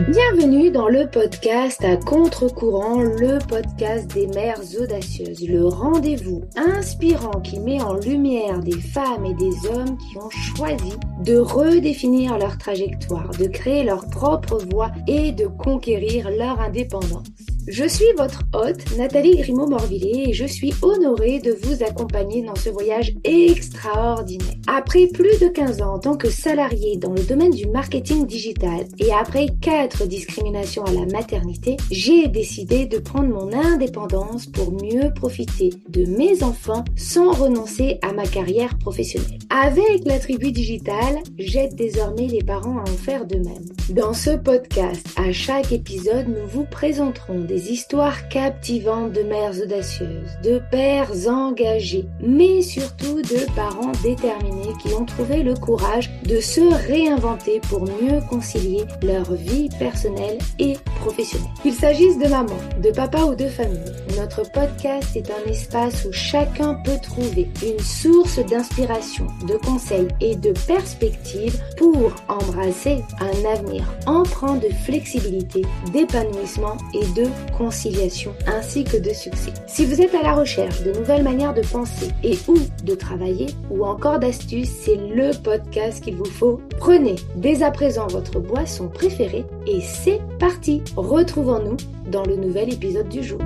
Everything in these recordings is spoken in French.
Bienvenue dans le podcast à contre-courant, le podcast des mères audacieuses, le rendez-vous inspirant qui met en lumière des femmes et des hommes qui ont choisi de redéfinir leur trajectoire, de créer leur propre voie et de conquérir leur indépendance. Je suis votre hôte, Nathalie Grimaud-Morvillier, et je suis honorée de vous accompagner dans ce voyage extraordinaire. Après plus de 15 ans en tant que salariée dans le domaine du marketing digital et après 4 discriminations à la maternité, j'ai décidé de prendre mon indépendance pour mieux profiter de mes enfants sans renoncer à ma carrière professionnelle. Avec la tribu digitale, j'aide désormais les parents à en faire de même. Dans ce podcast, à chaque épisode, nous vous présenterons des histoires captivantes de mères audacieuses, de pères engagés, mais surtout de parents déterminés qui ont trouvé le courage de se réinventer pour mieux concilier leur vie personnelle et professionnelle. Qu'il s'agisse de maman, de papa ou de famille, notre podcast est un espace où chacun peut trouver une source d'inspiration, de conseils et de perspectives pour embrasser un avenir empreint de flexibilité, d'épanouissement et de conciliation ainsi que de succès. Si vous êtes à la recherche de nouvelles manières de penser et ou de travailler ou encore d'astuces, c'est le podcast qu'il vous faut. Prenez dès à présent votre boisson préférée et c'est parti. Retrouvons-nous dans le nouvel épisode du jour.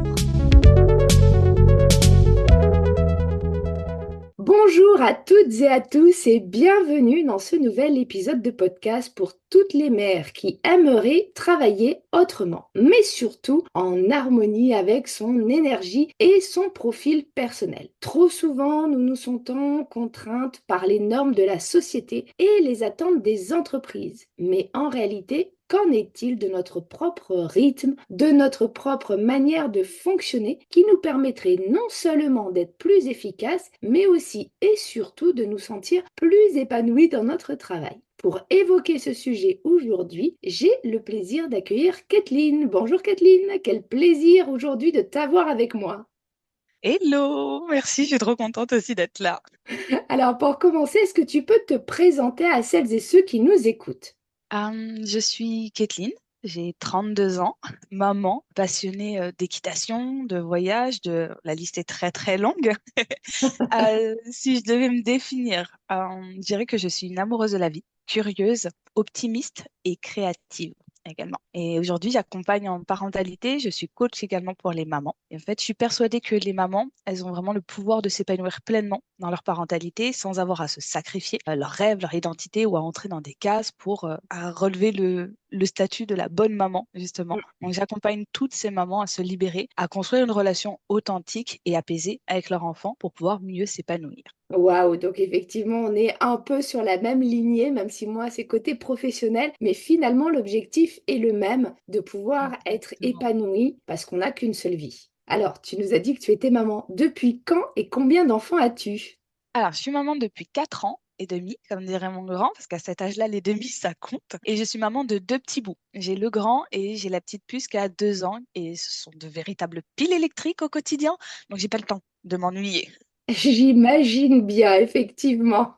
Bonjour à toutes et à tous et bienvenue dans ce nouvel épisode de podcast pour toutes les mères qui aimeraient travailler autrement, mais surtout en harmonie avec son énergie et son profil personnel. Trop souvent, nous nous sentons contraintes par les normes de la société et les attentes des entreprises, mais en réalité, qu'en est-il de notre propre rythme, de notre propre manière de fonctionner qui nous permettrait non seulement d'être plus efficaces, mais aussi et surtout de nous sentir plus épanouis dans notre travail? Pour évoquer ce sujet aujourd'hui, j'ai le plaisir d'accueillir Kathleen. Bonjour Kathleen, quel plaisir aujourd'hui de t'avoir avec moi. Hello, merci, je suis trop contente aussi d'être là. Alors pour commencer, est-ce que tu peux te présenter à celles et ceux qui nous écoutent? Je suis Kathleen, j'ai 32 ans, maman, passionnée d'équitation, de voyage, la liste est très très longue. Si je devais me définir, je dirais que je suis une amoureuse de la vie, curieuse, optimiste et créative également. Et aujourd'hui, j'accompagne en parentalité, je suis coach également pour les mamans. Et en fait, je suis persuadée que les mamans, elles ont vraiment le pouvoir de s'épanouir pleinement dans leur parentalité sans avoir à se sacrifier leurs rêves, leur identité ou à entrer dans des cases pour à relever le statut de la bonne maman, justement. Donc, j'accompagne toutes ces mamans à se libérer, à construire une relation authentique et apaisée avec leur enfant pour pouvoir mieux s'épanouir. Waouh, donc effectivement, on est un peu sur la même lignée, même si moi, c'est côté professionnel, mais finalement, l'objectif est le même, de pouvoir être Exactement. épanoui parce qu'on n'a qu'une seule vie. Alors, tu nous as dit que tu étais maman. Depuis quand et combien d'enfants as-tu? Alors, je suis maman depuis 4 ans et demi, comme dirait mon grand, parce qu'à cet âge-là, les demi, ça compte. Et je suis maman de 2 petits bouts. J'ai le grand et j'ai la petite puce qui a 2 ans. Et ce sont de véritables piles électriques au quotidien. Donc, j'ai pas le temps de m'ennuyer. J'imagine bien, effectivement.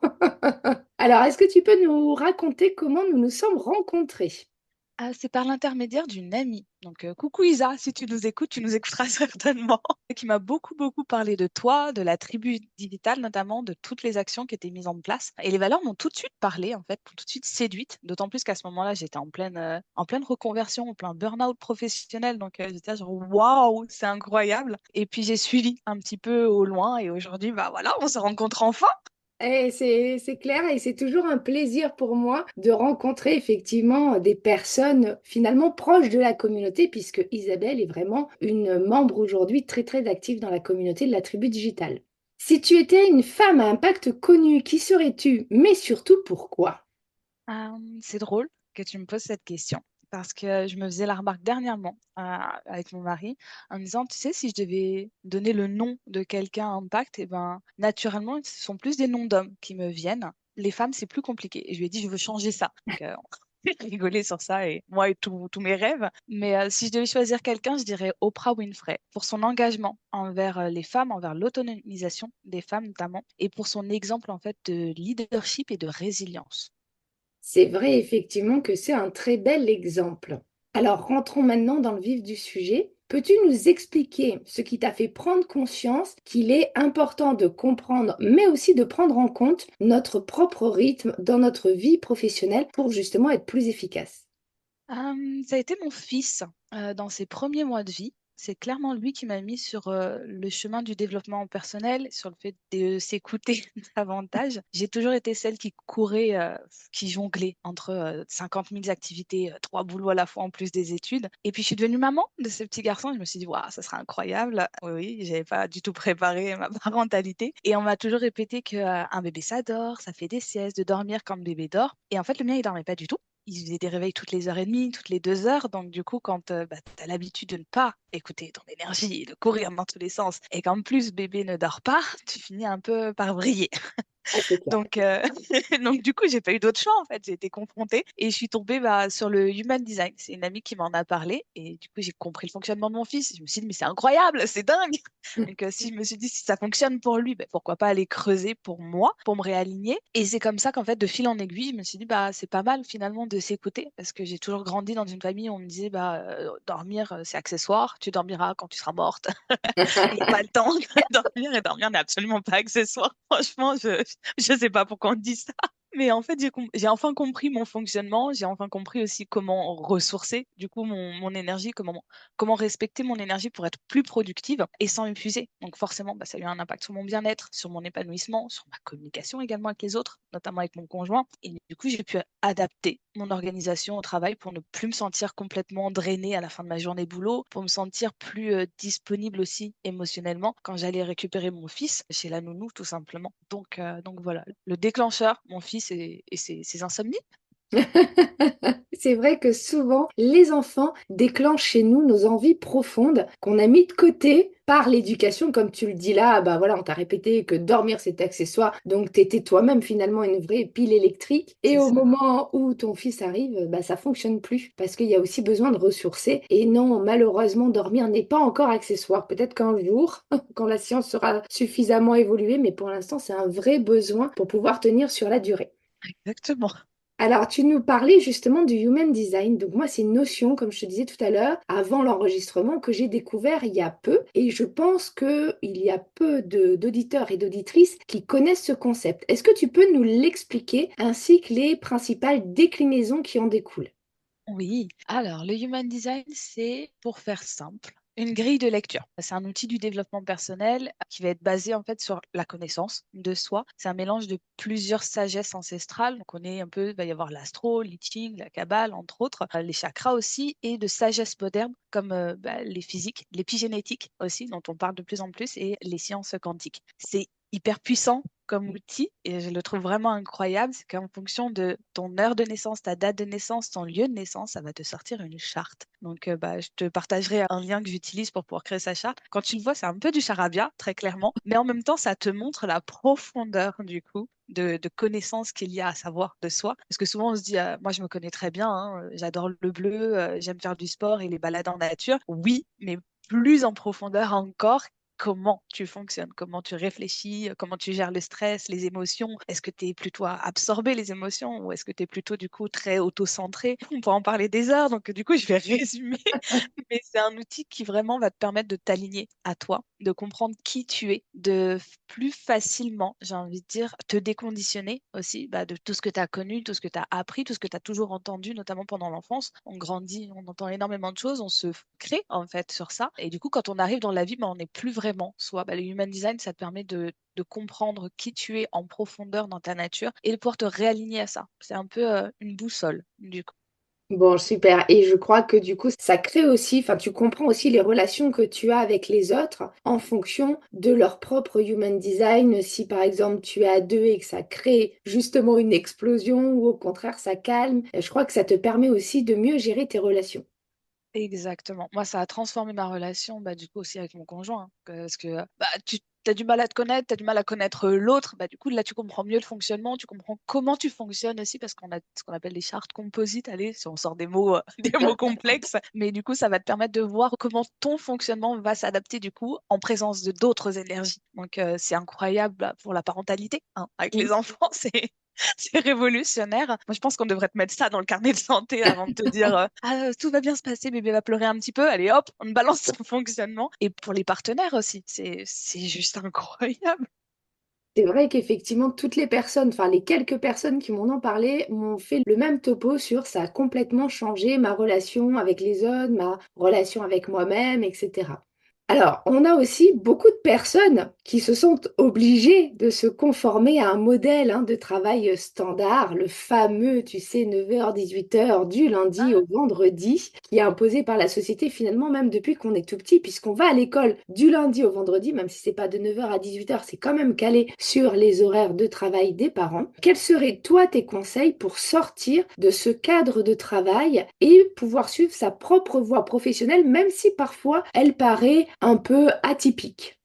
Alors, est-ce que tu peux nous raconter comment nous nous sommes rencontrés? Ah, c'est par l'intermédiaire d'une amie. Donc, coucou Isa, si tu nous écoutes, tu nous écouteras certainement. Qui m'a beaucoup, beaucoup parlé de toi, de la tribu digitale notamment, de toutes les actions qui étaient mises en place. Et les valeurs m'ont tout de suite parlé, en fait, m'ont tout de suite séduite. D'autant plus qu'à ce moment-là, j'étais en pleine reconversion, en plein burn-out professionnel. Donc, j'étais là genre, waouh, c'est incroyable. Et puis, j'ai suivi un petit peu au loin. Et aujourd'hui, bah voilà, on se rencontre enfin. Et c'est clair et c'est toujours un plaisir pour moi de rencontrer effectivement des personnes finalement proches de la communauté puisque Isabelle est vraiment une membre aujourd'hui très très active dans la communauté de la tribu digitale. Si tu étais une femme à impact connu, qui serais-tu? Mais surtout pourquoi? C'est drôle que tu me poses cette question parce que je me faisais la remarque dernièrement avec mon mari en me disant, tu sais, si je devais donner le nom de quelqu'un à impact, et ben, naturellement, ce sont plus des noms d'hommes qui me viennent. Les femmes, c'est plus compliqué. Et je lui ai dit, je veux changer ça. Donc, on a rigolé sur ça et moi et tous mes rêves. Mais si je devais choisir quelqu'un, je dirais Oprah Winfrey pour son engagement envers les femmes, envers l'autonomisation des femmes notamment, et pour son exemple en fait de leadership et de résilience. C'est vrai effectivement que c'est un très bel exemple. Alors, rentrons maintenant dans le vif du sujet. Peux-tu nous expliquer ce qui t'a fait prendre conscience qu'il est important de comprendre, mais aussi de prendre en compte notre propre rythme dans notre vie professionnelle pour justement être plus efficace? Ça a été mon fils dans ses premiers mois de vie. C'est clairement lui qui m'a mis sur le chemin du développement personnel, sur le fait de s'écouter davantage. J'ai toujours été celle qui courait, qui jonglait entre 50 000 activités, trois boulots à la fois en plus des études. Et puis je suis devenue maman de ce petit garçon. Je me suis dit, waouh, ça sera incroyable. Oui, oui, j'avais pas du tout préparé ma parentalité. Et on m'a toujours répété que un bébé ça dort, ça fait des siestes, de dormir quand le bébé dort. Et en fait, le mien, il dormait pas du tout. Il faisait des réveils toutes les heures et demie, toutes les 2 heures. Donc, du coup, quand bah, tu as l'habitude de ne pas écouter ton énergie et de courir dans tous les sens, et qu'en plus bébé ne dort pas, tu finis un peu par vriller. Ah, c'est clair. Donc, donc du coup, j'ai pas eu d'autre choix en fait. J'ai été confrontée et je suis tombée bah, sur le Human Design. C'est une amie qui m'en a parlé et du coup, j'ai compris le fonctionnement de mon fils. Je me suis dit, mais c'est incroyable, c'est dingue. Donc, si je me suis dit, si ça fonctionne pour lui, ben, pourquoi pas aller creuser pour moi, pour me réaligner. Et c'est comme ça qu'en fait, de fil en aiguille, je me suis dit, bah, c'est pas mal finalement de s'écouter parce que j'ai toujours grandi dans une famille où on me disait, bah, dormir, c'est accessoire. Tu dormiras quand tu seras morte. Il n'y a pas le temps de dormir et dormir n'est absolument pas accessoire. Franchement, je sais pas pourquoi on dit ça. Mais en fait, j'ai enfin compris mon fonctionnement. J'ai enfin compris aussi comment ressourcer, du coup, mon énergie, comment respecter mon énergie pour être plus productive et sans épuiser. Donc, forcément, bah, ça a eu un impact sur mon bien-être, sur mon épanouissement, sur ma communication également avec les autres, notamment avec mon conjoint. Et du coup, j'ai pu adapter mon organisation au travail pour ne plus me sentir complètement drainée à la fin de ma journée boulot, pour me sentir plus disponible aussi émotionnellement quand j'allais récupérer mon fils chez la nounou, tout simplement. Donc voilà, le déclencheur, mon fils et ses insomnies. C'est vrai que souvent, les enfants déclenchent chez nous nos envies profondes qu'on a mis de côté par l'éducation, comme tu le dis là, bah voilà, on t'a répété que dormir c'est accessoire, donc tu étais toi-même finalement une vraie pile électrique. Et C'est au ça. moment où ton fils arrive, bah ça fonctionne plus parce qu'il y a aussi besoin de ressourcer. Et non, malheureusement, dormir n'est pas encore accessoire. Peut-être qu'un jour, quand la science sera suffisamment évoluée, mais pour l'instant, c'est un vrai besoin pour pouvoir tenir sur la durée. Exactement. Alors, tu nous parlais justement du Human Design. Donc moi, c'est une notion, comme je te disais tout à l'heure, avant l'enregistrement, que j'ai découvert il y a peu. Et je pense qu'il y a peu d'auditeurs et d'auditrices qui connaissent ce concept. Est-ce que tu peux nous l'expliquer, ainsi que les principales déclinaisons qui en découlent? Oui. Alors, le Human Design, c'est, pour faire simple, une grille de lecture. C'est un outil du développement personnel qui va être basé en fait sur la connaissance de soi. C'est un mélange de plusieurs sagesses ancestrales. Donc, on est un peu, il va y avoir l'astro, l'I Ching, la Kabbale, entre autres, les chakras aussi, et de sagesse moderne comme bah, les physiques, l'épigénétique aussi, dont on parle de plus en plus, et les sciences quantiques. C'est hyper puissant comme outil et je le trouve vraiment incroyable. C'est qu'en fonction de ton heure de naissance, ta date de naissance, ton lieu de naissance, ça va te sortir une charte. Donc, bah, je te partagerai un lien que j'utilise pour pouvoir créer sa charte. Quand tu le vois, c'est un peu du charabia, très clairement, mais en même temps, ça te montre la profondeur du coup. De connaissances qu'il y a à savoir de soi. Parce que souvent, on se dit, moi, je me connais très bien, hein, j'adore le bleu, j'aime faire du sport et les balades en nature. Oui, mais plus en profondeur encore, comment tu fonctionnes, comment tu réfléchis, comment tu gères le stress, les émotions. Est-ce que tu es plutôt à absorber les émotions ou est-ce que tu es plutôt du coup très auto-centré? On peut en parler des heures, donc du coup je vais résumer. Mais c'est un outil qui vraiment va te permettre de t'aligner à toi, de comprendre qui tu es, de plus facilement, j'ai envie de dire, te déconditionner aussi bah, de tout ce que tu as connu, tout ce que tu as appris, tout ce que tu as toujours entendu, notamment pendant l'enfance. On grandit, on entend énormément de choses, on se crée en fait sur ça. Et du coup, quand on arrive dans la vie, bah, on n'est plus vraiment soi. Bah, le Human Design, ça te permet de comprendre qui tu es en profondeur dans ta nature et de pouvoir te réaligner à ça. C'est un peu une boussole, du coup. Bon, super. Et je crois que du coup, ça crée aussi, enfin, tu comprends aussi les relations que tu as avec les autres en fonction de leur propre human design. Si par exemple tu es à deux et que ça crée justement une explosion ou au contraire ça calme, je crois que ça te permet aussi de mieux gérer tes relations. Exactement. Moi, ça a transformé ma relation, bah, du coup, aussi avec mon conjoint, hein, parce que bah, tu as du mal à te connaître, tu as du mal à connaître l'autre. Bah, du coup, là, tu comprends mieux le fonctionnement, tu comprends comment tu fonctionnes aussi, parce qu'on a ce qu'on appelle des chartes composites. Allez, si on sort des mots, des mots complexes. Mais du coup, ça va te permettre de voir comment ton fonctionnement va s'adapter, du coup, en présence de d'autres énergies. Donc, c'est incroyable bah, pour la parentalité, hein, avec les enfants. C'est révolutionnaire. Moi, je pense qu'on devrait te mettre ça dans le carnet de santé avant de te dire ah, tout va bien se passer, bébé va pleurer un petit peu. Allez, hop, on balance son fonctionnement. Et pour les partenaires aussi, c'est juste incroyable. C'est vrai qu'effectivement, toutes les personnes, enfin les quelques personnes qui m'en ont parlé, m'ont fait le même topo sur ça a complètement changé ma relation avec les autres, ma relation avec moi-même, etc. Alors, on a aussi beaucoup de personnes qui se sont obligées de se conformer à un modèle de travail standard, le fameux, tu sais, 9h, 18h du lundi au vendredi, qui est imposé par la société finalement même depuis qu'on est tout petit, puisqu'on va à l'école du lundi au vendredi, même si c'est pas de 9h à 18h, c'est quand même calé sur les horaires de travail des parents. Quels seraient, toi, tes conseils pour sortir de ce cadre de travail et pouvoir suivre sa propre voie professionnelle, même si parfois elle paraît un peu atypique?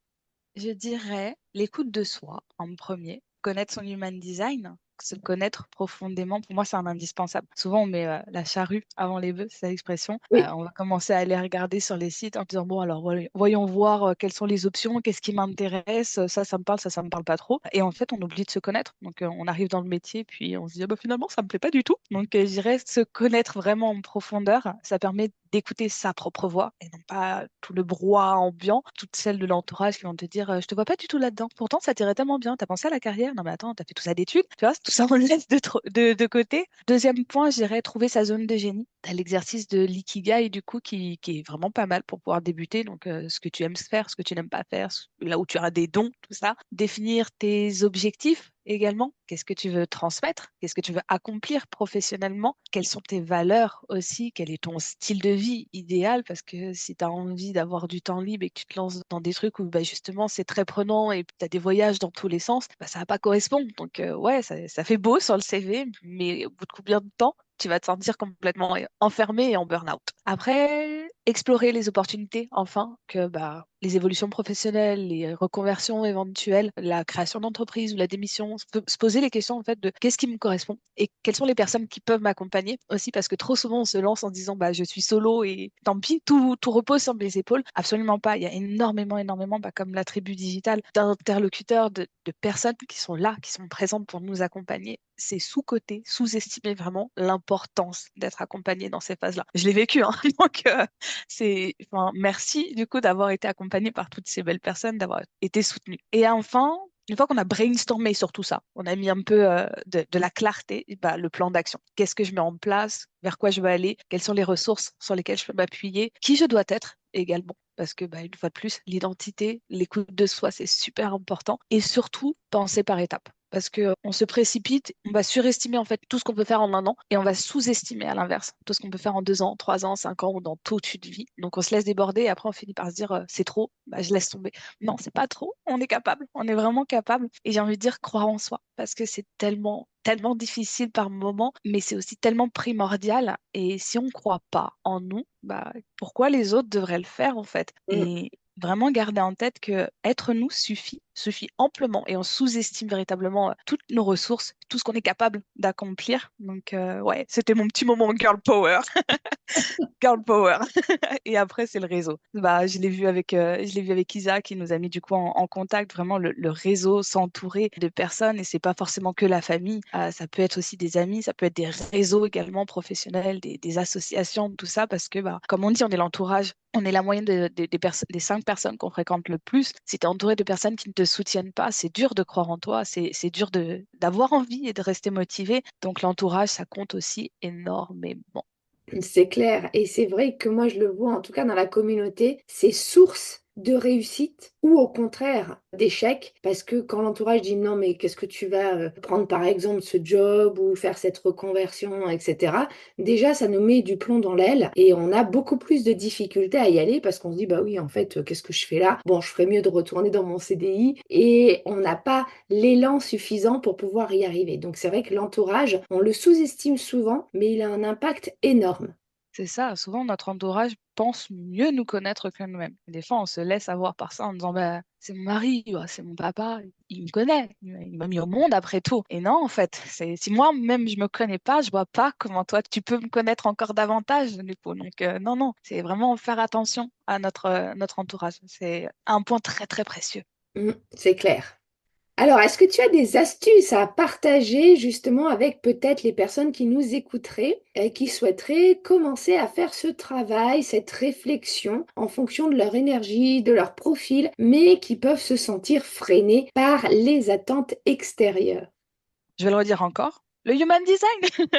Je dirais l'écoute de soi en premier, connaître son human design, se connaître profondément. Pour moi, c'est un indispensable. Souvent, on met la charrue avant les bœufs, c'est l'expression. Oui. On va commencer à aller regarder sur les sites en disant, bon, alors voyons voir quelles sont les options, qu'est-ce qui m'intéresse, ça me parle, ça me parle pas trop. Et en fait, on oublie de se connaître. Donc, on arrive dans le métier, puis on se dit, ah bah, finalement, ça me plaît pas du tout. Donc, je dirais se connaître vraiment en profondeur, ça permet d'écouter sa propre voix et non pas tout le brouhaha ambiant, toutes celles de l'entourage qui vont te dire je te vois pas du tout là-dedans. Pourtant, ça t'irait tellement bien. T'as pensé à la carrière? Non, mais attends, t'as fait tout ça d'études. Tu vois, tout ça, on le laisse de côté. Deuxième point, j'irais trouver sa zone de génie. T'as l'exercice de l'ikigai, du coup, qui est vraiment pas mal pour pouvoir débuter. Donc, ce que tu aimes faire, ce que tu n'aimes pas faire, là où tu auras des dons, tout ça. Définir tes objectifs également. Qu'est-ce que tu veux transmettre? Qu'est-ce que tu veux accomplir professionnellement? Quelles sont tes valeurs aussi? Quel est ton style de vie idéal? Parce que si tu as envie d'avoir du temps libre et que tu te lances dans des trucs où bah, justement c'est très prenant et tu as des voyages dans tous les sens, bah, ça va pas correspondre. Donc ouais, ça fait beau sur le CV, mais au bout de combien de temps tu vas te sentir complètement enfermé et en burn-out. Après, explorer les opportunités, enfin, que bah, les évolutions professionnelles, les reconversions éventuelles, la création d'entreprise ou la démission, se poser les questions en fait de qu'est-ce qui me correspond et quelles sont les personnes qui peuvent m'accompagner aussi parce que trop souvent on se lance en disant bah je suis solo et tant pis, tout repose sur mes épaules. Absolument pas. Il y a énormément, bah, comme la tribu digitale, d'interlocuteurs, de personnes qui sont là, qui sont présentes pour nous accompagner. C'est sous-coté, sous-estimé vraiment l'importance d'être accompagné dans ces phases-là. Je l'ai vécu, hein, donc enfin, merci du coup d'avoir été accompagné par toutes ces belles personnes, d'avoir été soutenu. Et enfin, une fois qu'on a brainstormé sur tout ça, on a mis un peu de la clarté, et bah, le plan d'action. Qu'est-ce que je mets en place? Vers quoi je veux aller? Quelles sont les ressources sur lesquelles je peux m'appuyer? Qui je dois être également? Parce que, bah, une fois de plus, l'identité, l'écoute de soi, c'est super important. Et surtout, penser par étapes. Parce que on se précipite, on va surestimer en fait tout ce qu'on peut faire en un an et on va sous-estimer à l'inverse tout ce qu'on peut faire en 2 ans, 3 ans, 5 ans ou dans toute une vie. Donc on se laisse déborder et après on finit par se dire c'est trop, bah, je laisse tomber. Non, c'est pas trop, on est capable, on est vraiment capable. Et j'ai envie de dire croire en soi parce que c'est tellement difficile par moment, mais c'est aussi tellement primordial. Et si on ne croit pas en nous, bah, pourquoi les autres devraient le faire en fait? Mm. Et vraiment garder en tête que être nous suffit amplement et on sous-estime véritablement toutes nos ressources, tout ce qu'on est capable d'accomplir. Donc ouais, c'était mon petit moment girl power. Girl power. Et après, c'est le réseau. Bah, je l'ai vu avec Isa qui nous a mis du coup en contact. Vraiment, le réseau, s'entourer de personnes et c'est pas forcément que la famille. Ça peut être aussi des amis, ça peut être des réseaux également professionnels, des associations, tout ça parce que, bah, comme on dit, on est l'entourage. On est la moyenne des 5 personnes qu'on fréquente le plus. Si tu es entouré de personnes qui ne te soutiennent pas, c'est dur de croire en toi, c'est dur d'avoir envie et de rester motivé. Donc l'entourage, ça compte aussi énormément. C'est clair. Et c'est vrai que moi, je le vois, en tout cas dans la communauté, c'est source de réussite ou au contraire d'échec. Parce que quand l'entourage dit non, mais qu'est-ce que tu vas prendre par exemple ce job ou faire cette reconversion, etc. Déjà, ça nous met du plomb dans l'aile et on a beaucoup plus de difficultés à y aller parce qu'on se dit, bah oui, en fait, qu'est-ce que je fais là? Bon, je ferais mieux de retourner dans mon CDI et on n'a pas l'élan suffisant pour pouvoir y arriver. Donc c'est vrai que l'entourage, on le sous-estime souvent, mais il a un impact énorme. C'est ça, souvent notre entourage pense mieux nous connaître que nous-mêmes. Et des fois, on se laisse avoir par ça en disant bah, c'est mon mari, ouais, c'est mon papa, il me connaît, il m'a mis au monde après tout. Et non, en fait, si moi-même je me connais pas, je vois pas comment toi tu peux me connaître encore davantage, du coup. Donc, non, non, c'est vraiment faire attention à notre entourage. C'est un point très, très précieux. C'est clair. Alors, est-ce que tu as des astuces à partager justement avec peut-être les personnes qui nous écouteraient et qui souhaiteraient commencer à faire ce travail, cette réflexion en fonction de leur énergie, de leur profil, mais qui peuvent se sentir freinés par les attentes extérieures? Je vais le redire encore. Le human design,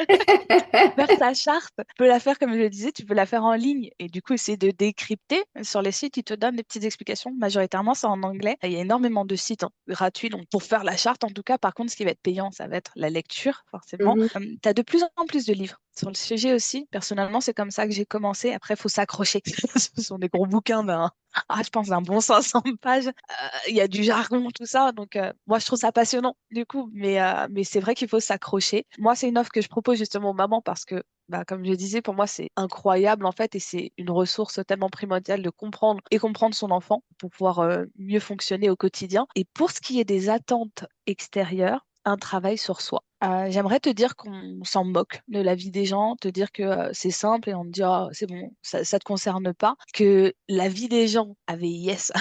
faire sa charte, tu peux la faire comme je le disais, tu peux la faire en ligne et du coup essayer de décrypter. Sur les sites, ils te donnent des petites explications. Majoritairement, c'est en anglais. Et il y a énormément de sites gratuits donc pour faire la charte. En tout cas, par contre, ce qui va être payant, ça va être la lecture, forcément. Mhm. Tu as de plus en plus de livres sur le sujet aussi. Personnellement, c'est comme ça que j'ai commencé. Après, il faut s'accrocher. Ce sont des gros bouquins je pense d'un bon 500 pages. Il y a du jargon, tout ça. Donc, moi, je trouve ça passionnant, du coup. Mais c'est vrai qu'il faut s'accrocher. Moi, c'est une offre que je propose justement aux mamans parce que, bah, comme je disais, pour moi, c'est incroyable, en fait, et c'est une ressource tellement primordiale de comprendre et comprendre son enfant pour pouvoir mieux fonctionner au quotidien. Et pour ce qui est des attentes extérieures, un travail sur soi. J'aimerais te dire qu'on s'en moque de la vie des gens, te dire que c'est simple et on te dit ah, c'est bon, ça te concerne pas. Que la vie des gens, AVIS,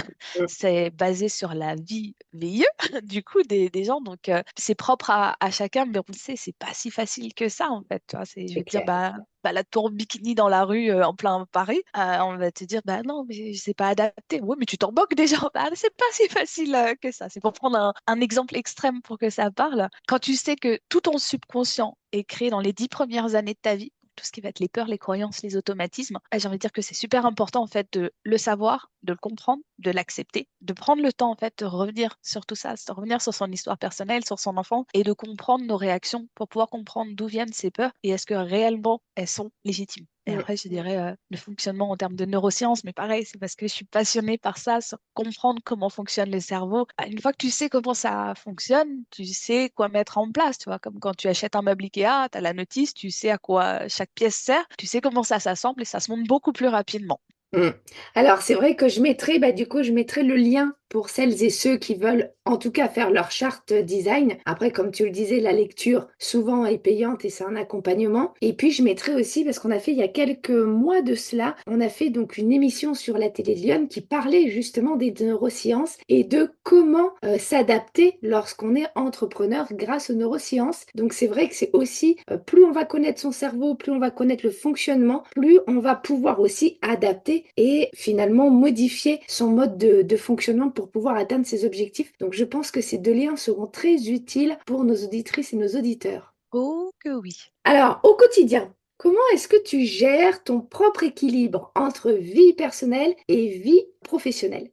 c'est basé sur la vie VIE, du coup, des gens. Donc, c'est propre à chacun, mais on le sait, c'est pas si facile que ça, en fait. Tu vois, je C'est vais te dire, clair. bah, la tour bikini dans la rue en plein Paris, on va te dire, bah non, mais c'est pas adapté. Ouais, mais tu t'en moques déjà. Bah, c'est pas si facile que ça. C'est pour prendre un exemple extrême pour que ça parle. Quand tu sais que tout ton subconscient est créé dans les 10 premières années de ta vie, tout ce qui va être les peurs, les croyances, les automatismes, j'ai envie de dire que c'est super important en fait de le savoir, de le comprendre, de l'accepter, de prendre le temps en fait de revenir sur tout ça, de revenir sur son histoire personnelle, sur son enfant et de comprendre nos réactions pour pouvoir comprendre d'où viennent ces peurs et est-ce que réellement elles sont légitimes. Et Mm. après, je dirais le fonctionnement en termes de neurosciences, mais pareil, c'est parce que je suis passionnée par ça, sur comprendre comment fonctionne le cerveau. Une fois que tu sais comment ça fonctionne, tu sais quoi mettre en place, tu vois, comme quand tu achètes un meuble Ikea, tu as la notice, tu sais à quoi chaque pièce sert, tu sais comment ça s'assemble et ça se monte beaucoup plus rapidement. Mm. Alors, c'est vrai que je mettrai, bah, du coup, je mettrai le lien pour celles et ceux qui veulent en tout cas faire leur charte design. Après, comme tu le disais, la lecture souvent est payante et c'est un accompagnement. Et puis, je mettrai aussi, parce qu'on a fait il y a quelques mois de cela, on a fait donc une émission sur la télé de Lyon qui parlait justement des neurosciences et de comment s'adapter lorsqu'on est entrepreneur grâce aux neurosciences. Donc, c'est vrai que c'est aussi, plus on va connaître son cerveau, plus on va connaître le fonctionnement, plus on va pouvoir aussi adapter et finalement modifier son mode de fonctionnement pour pouvoir atteindre ses objectifs. Donc je pense que ces deux liens seront très utiles pour nos auditrices et nos auditeurs. Oh que oui. Alors, au quotidien, comment est-ce que tu gères ton propre équilibre entre vie personnelle et vie professionnelle?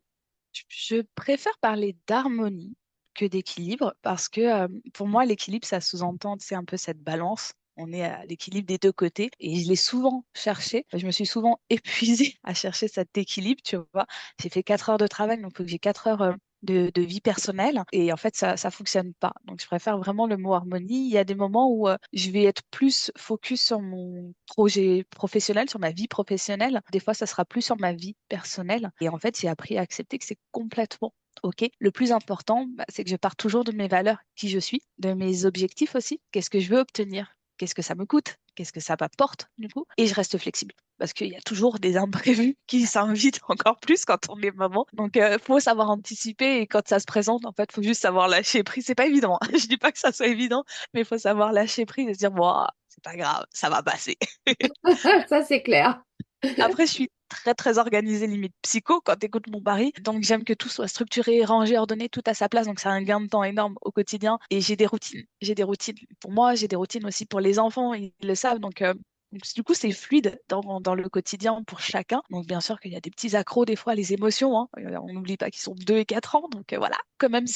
Je préfère parler d'harmonie que d'équilibre parce que pour moi, l'équilibre, ça sous-entend, c'est un peu cette balance. On est à l'équilibre des deux côtés et je l'ai souvent cherché. Je me suis souvent épuisée à chercher cet équilibre, tu vois. J'ai fait 4 heures de travail, donc il faut que j'ai 4 heures de vie personnelle et en fait, ça fonctionne pas. Donc, je préfère vraiment le mot harmonie. Il y a des moments où je vais être plus focus sur mon projet professionnel, sur ma vie professionnelle. Des fois, ça sera plus sur ma vie personnelle. Et en fait, j'ai appris à accepter que c'est complètement OK. Le plus important, bah, c'est que je pars toujours de mes valeurs, qui je suis, de mes objectifs aussi. Qu'est-ce que je veux obtenir? Qu'est-ce que ça me coûte? Qu'est-ce que ça m'apporte, du coup? Et je reste flexible. Parce qu'il y a toujours des imprévus qui s'invitent encore plus quand on est maman. Donc, faut savoir anticiper et quand ça se présente, en fait, faut juste savoir lâcher prise. C'est pas évident, hein. Je dis pas que ça soit évident, mais il faut savoir lâcher prise et se dire, bon, c'est pas grave, ça va passer. Ça, c'est clair. Après, je suis très, très organisée, limite psycho, quand écoute mon mari. Donc, j'aime que tout soit structuré, rangé, ordonné, tout à sa place. Donc, c'est un gain de temps énorme au quotidien. Et j'ai des routines. J'ai des routines pour moi, j'ai des routines aussi pour les enfants. Ils le savent. Donc, du coup, c'est fluide dans le quotidien pour chacun. Donc, bien sûr qu'il y a des petits accros, des fois, les émotions, hein. On n'oublie pas qu'ils sont 2 et 4 ans. Donc, voilà. Quand même,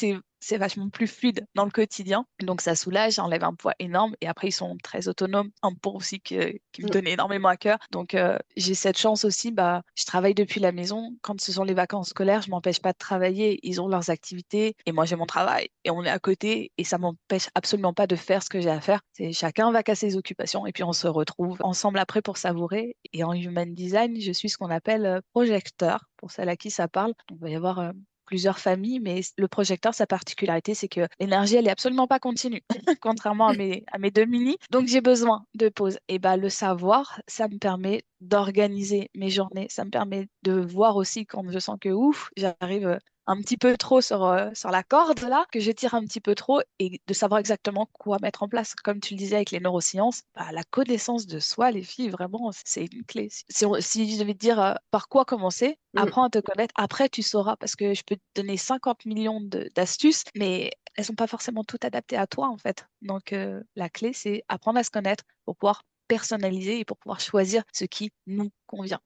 c'est vachement plus fluide dans le quotidien. Donc, ça soulage, ça enlève un poids énorme. Et après, ils sont très autonomes. Un point aussi qui me Mm. tenait énormément à cœur. Donc, j'ai cette chance aussi. Bah, je travaille depuis la maison. Quand ce sont les vacances scolaires, je m'empêche pas de travailler. Ils ont leurs activités et moi, j'ai mon travail. Et on est à côté et ça m'empêche absolument pas de faire ce que j'ai à faire. C'est chacun va qu'à ses occupations et puis on se retrouve ensemble après pour savourer. Et en human design, je suis ce qu'on appelle projecteur, pour celles à qui ça parle. Donc, il va y avoir plusieurs familles, mais le projecteur, sa particularité, c'est que l'énergie, elle est absolument pas continue, contrairement à mes deux mini. Donc, j'ai besoin de pause. Et bah, le savoir, ça me permet d'organiser mes journées. Ça me permet de voir aussi quand je sens que ouf, j'arrive un petit peu trop sur la corde là, que je tire un petit peu trop et de savoir exactement quoi mettre en place. Comme tu le disais avec les neurosciences, bah, la connaissance de soi, les filles, vraiment, c'est une clé. Si je devais te dire par quoi commencer, Mm. apprends à te connaître, après tu sauras, parce que je peux te donner 50 millions d'astuces, mais elles sont pas forcément toutes adaptées à toi en fait. Donc la clé, c'est apprendre à se connaître pour pouvoir personnaliser et pour pouvoir choisir ce qui nous convient.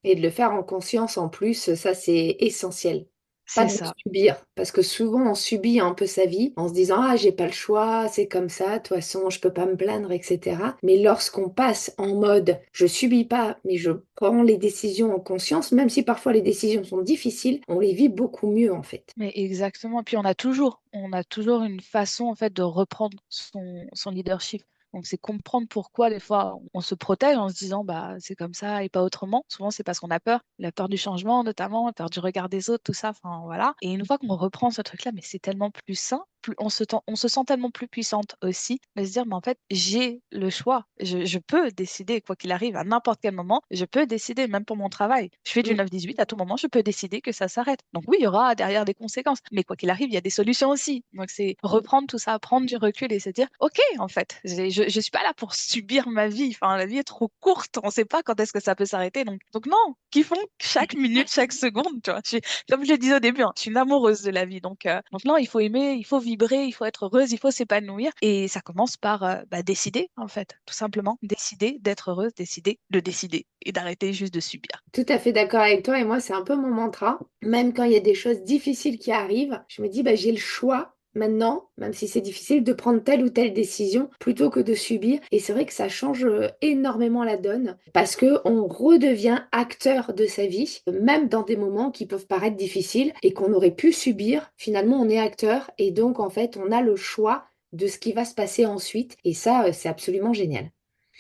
Et de le faire en conscience en plus, ça c'est essentiel. Pas C'est de ça. subir, parce que souvent on subit un peu sa vie en se disant: «Ah j'ai pas le choix, c'est comme ça, de toute façon je peux pas me plaindre» et cetera. Mais lorsqu'on passe en mode: «Je subis pas, mais je prends les décisions en conscience», même si parfois les décisions sont difficiles, on les vit beaucoup mieux en fait. Mais exactement. Puis on a toujours une façon en fait de reprendre son leadership. Donc c'est comprendre pourquoi des fois on se protège en se disant bah c'est comme ça et pas autrement. Souvent c'est parce qu'on a peur, la peur du changement notamment, la peur du regard des autres, tout ça. Enfin voilà. Et une fois qu'on reprend ce truc-là, mais c'est tellement plus sain, on se sent tellement plus puissante aussi de se dire mais en fait j'ai le choix, je peux décider quoi qu'il arrive à n'importe quel moment, je peux décider même pour mon travail. Je fais du Mmh. 9-18 à tout moment, je peux décider que ça s'arrête. Donc oui, il y aura derrière des conséquences, mais quoi qu'il arrive, il y a des solutions aussi. Donc c'est reprendre tout ça, prendre du recul et se dire ok en fait, je suis pas là pour subir ma vie. Enfin la vie est trop courte, on sait pas quand est-ce que ça peut s'arrêter. Donc non, kiffons chaque minute, chaque seconde. Tu vois, comme je le disais au début, hein, je suis une amoureuse de la vie. Donc non, il faut aimer, il faut vibrer, il faut être heureuse, il faut s'épanouir. Et ça commence par bah, décider, en fait, tout simplement. Décider d'être heureuse, décider de décider et d'arrêter juste de subir. Tout à fait d'accord avec toi et moi, c'est un peu mon mantra. Même quand il y a des choses difficiles qui arrivent, je me dis, bah, j'ai le choix maintenant, même si c'est difficile, de prendre telle ou telle décision plutôt que de subir. Et c'est vrai que ça change énormément la donne parce que on redevient acteur de sa vie, même dans des moments qui peuvent paraître difficiles et qu'on aurait pu subir. Finalement, on est acteur et donc, en fait, on a le choix de ce qui va se passer ensuite. Et ça, c'est absolument génial.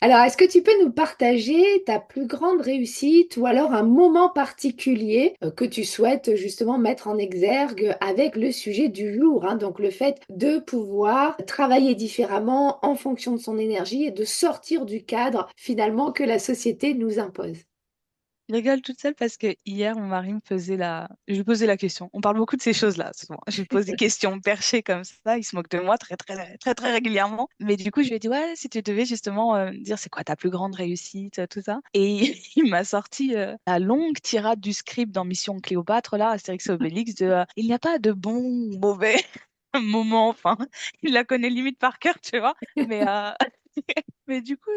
Alors, est-ce que tu peux nous partager ta plus grande réussite ou alors un moment particulier que tu souhaites justement mettre en exergue avec le sujet du jour, hein, donc le fait de pouvoir travailler différemment en fonction de son énergie et de sortir du cadre finalement que la société nous impose. Je rigole toute seule parce que hier, mon mari je lui posais la question. On parle beaucoup de ces choses-là, souvent. Je lui pose des questions perchées comme ça. Il se moque de moi très, très, très, très régulièrement. Mais du coup, je lui ai dit, ouais, si tu devais justement dire c'est quoi ta plus grande réussite, tout ça. Et il m'a sorti la longue tirade du script dans Mission Cléopâtre, là, Astérix et Obélix, de il n'y a pas de bon ou mauvais moment. Enfin, il la connaît limite par cœur, tu vois. Mais du coup,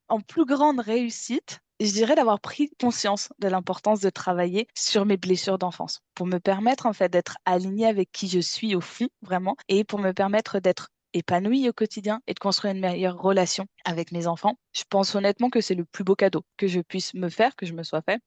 en plus grande réussite, je dirais d'avoir pris conscience de l'importance de travailler sur mes blessures d'enfance pour me permettre en fait d'être alignée avec qui je suis au fond, vraiment, et pour me permettre d'être épanouie au quotidien et de construire une meilleure relation avec mes enfants. Je pense honnêtement que c'est le plus beau cadeau que je puisse me faire, que je me sois fait,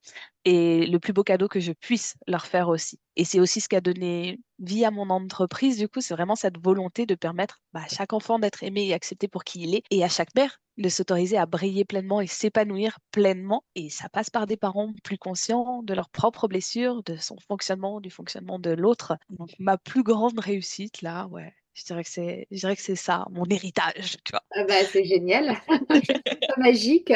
et le plus beau cadeau que je puisse leur faire aussi. Et c'est aussi ce qui a donné vie à mon entreprise, du coup, c'est vraiment cette volonté de permettre bah, à chaque enfant d'être aimé et accepté pour qui il est, et à chaque mère de s'autoriser à briller pleinement et s'épanouir pleinement. Et ça passe par des parents plus conscients de leurs propres blessures, de son fonctionnement, du fonctionnement de l'autre. Donc ma plus grande réussite, là, ouais, je dirais que c'est ça, mon héritage, tu vois. Ah bah, c'est génial, je trouve ça magique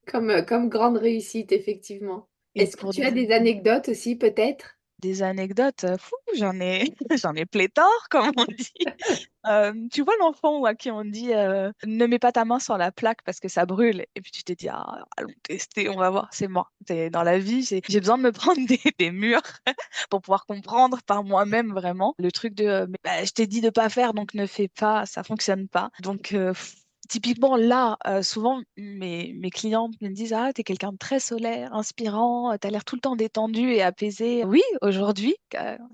comme grande réussite, effectivement. Et Est-ce que pour tu as des anecdotes aussi peut-être? des anecdotes, fou, j'en ai, j'en ai pléthore, comme on dit. Tu vois l'enfant à qui on dit ne mets pas ta main sur la plaque parce que ça brûle. Et puis tu te dis, ah, allons tester, on va voir, c'est moi. Dans la vie, j'ai besoin de me prendre des murs pour pouvoir comprendre par moi-même vraiment le truc de mais, bah, je t'ai dit de pas faire, donc ne fais pas, ça fonctionne pas. Donc, typiquement, là, souvent, mes clientes me disent, ah, t'es quelqu'un de très solaire, inspirant, t'as l'air tout le temps détendu et apaisé. Oui, aujourd'hui,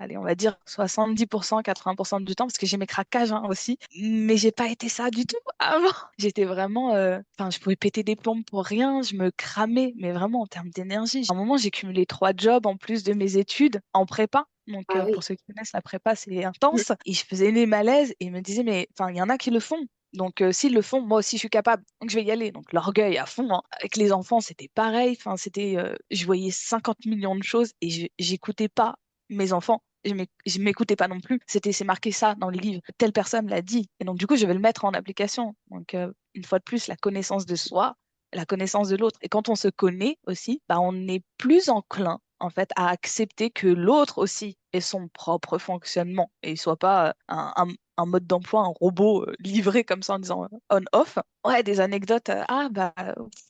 allez, on va dire 70%, 80% du temps, parce que j'ai mes craquages hein, aussi, mais j'ai pas été ça du tout avant. J'étais vraiment, enfin, je pouvais péter des plombs pour rien, je me cramais, mais vraiment en termes d'énergie. À un moment, j'ai cumulé 3 jobs en plus de mes études en prépa. Donc, Ah pour oui. ceux qui connaissent, la prépa, c'est Mm. intense. Et je faisais les malaises et ils me disaient, mais enfin, il y en a qui le font. Donc, s'ils le font, moi aussi, je suis capable. Donc, je vais y aller. Donc, l'orgueil à fond. Hein. Avec les enfants, c'était pareil. Enfin, je voyais 50 millions de choses et j'écoutais pas mes enfants. Je m'écoutais pas non plus. C'est marqué ça dans le livre. Telle personne l'a dit. Et donc, du coup, je vais le mettre en application. Donc, une fois de plus, la connaissance de soi, la connaissance de l'autre. Et quand on se connaît aussi, bah, on est plus enclin, en fait, à accepter que l'autre aussi et son propre fonctionnement et il soit pas un mode d'emploi, un robot livré comme ça en disant on-off. Ouais, des anecdotes.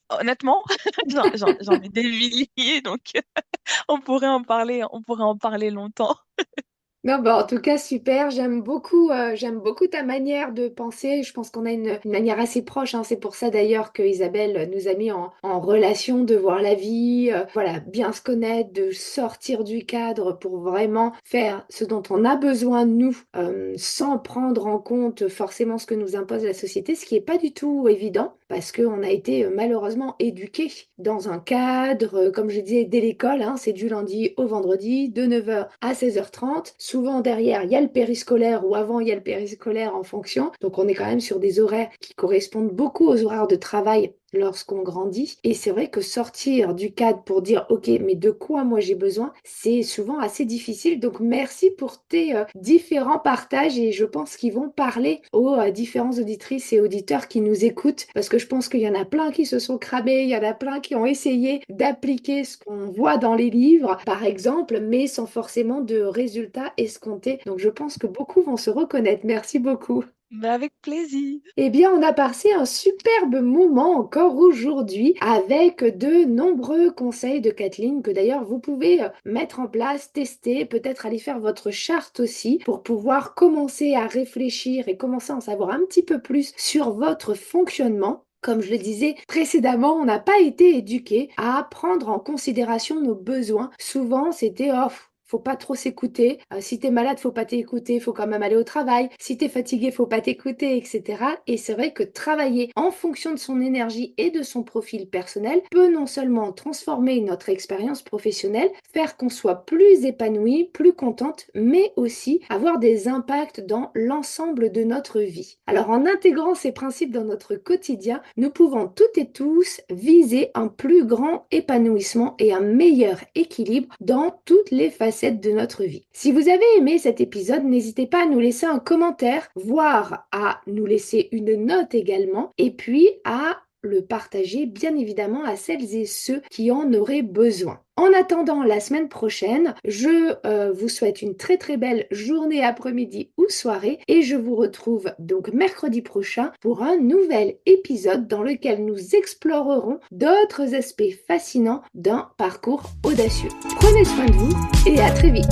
Honnêtement, j'en ai des milliers, donc on pourrait en parler longtemps. Non, bah, en tout cas, super. J'aime beaucoup ta manière de penser. Je pense qu'on a une manière assez proche, hein. C'est pour ça d'ailleurs que Isabelle nous a mis en relation de voir la vie, voilà, bien se connaître, de sortir du cadre pour vraiment faire ce dont on a besoin, nous, sans prendre en compte forcément ce que nous impose la société, ce qui n'est pas du tout évident parce qu'on a été malheureusement éduqués dans un cadre, comme je disais, dès l'école, hein, c'est du lundi au vendredi, de 9h à 16h30. Souvent derrière, il y a le périscolaire ou avant, il y a le périscolaire en fonction. Donc on est quand même sur des horaires qui correspondent beaucoup aux horaires de travail lorsqu'on grandit. Et c'est vrai que sortir du cadre pour dire, OK, mais de quoi moi j'ai besoin, c'est souvent assez difficile. Donc merci pour tes différents partages et je pense qu'ils vont parler aux différentes auditrices et auditeurs qui nous écoutent parce que je pense qu'il y en a plein qui se sont cramés, il y en a plein qui ont essayé d'appliquer ce qu'on voit dans les livres, par exemple, mais sans forcément de résultats escomptés. Donc je pense que beaucoup vont se reconnaître. Merci beaucoup. Mais avec plaisir. Eh bien, on a passé un superbe moment encore aujourd'hui avec de nombreux conseils de Kathleen que d'ailleurs vous pouvez mettre en place, tester, peut-être aller faire votre charte aussi pour pouvoir commencer à réfléchir et commencer à en savoir un petit peu plus sur votre fonctionnement. Comme je le disais précédemment, on n'a pas été éduqué à prendre en considération nos besoins. Souvent, c'était oh, faut pas trop s'écouter. Si t'es malade, faut pas t'écouter, faut quand même aller au travail. Si t'es fatigué, faut pas t'écouter, etc. Et c'est vrai que travailler en fonction de son énergie et de son profil personnel peut non seulement transformer notre expérience professionnelle, faire qu'on soit plus épanoui, plus contente, mais aussi avoir des impacts dans l'ensemble de notre vie. Alors en intégrant ces principes dans notre quotidien, nous pouvons toutes et tous viser un plus grand épanouissement et un meilleur équilibre dans toutes les facettes de notre vie. Si vous avez aimé cet épisode, n'hésitez pas à nous laisser un commentaire, voire à nous laisser une note également, et puis à le partager bien évidemment à celles et ceux qui en auraient besoin. En attendant la semaine prochaine, je vous souhaite une très très belle journée, après-midi ou soirée et je vous retrouve donc mercredi prochain pour un nouvel épisode dans lequel nous explorerons d'autres aspects fascinants d'un parcours audacieux. Prenez soin de vous et à très vite.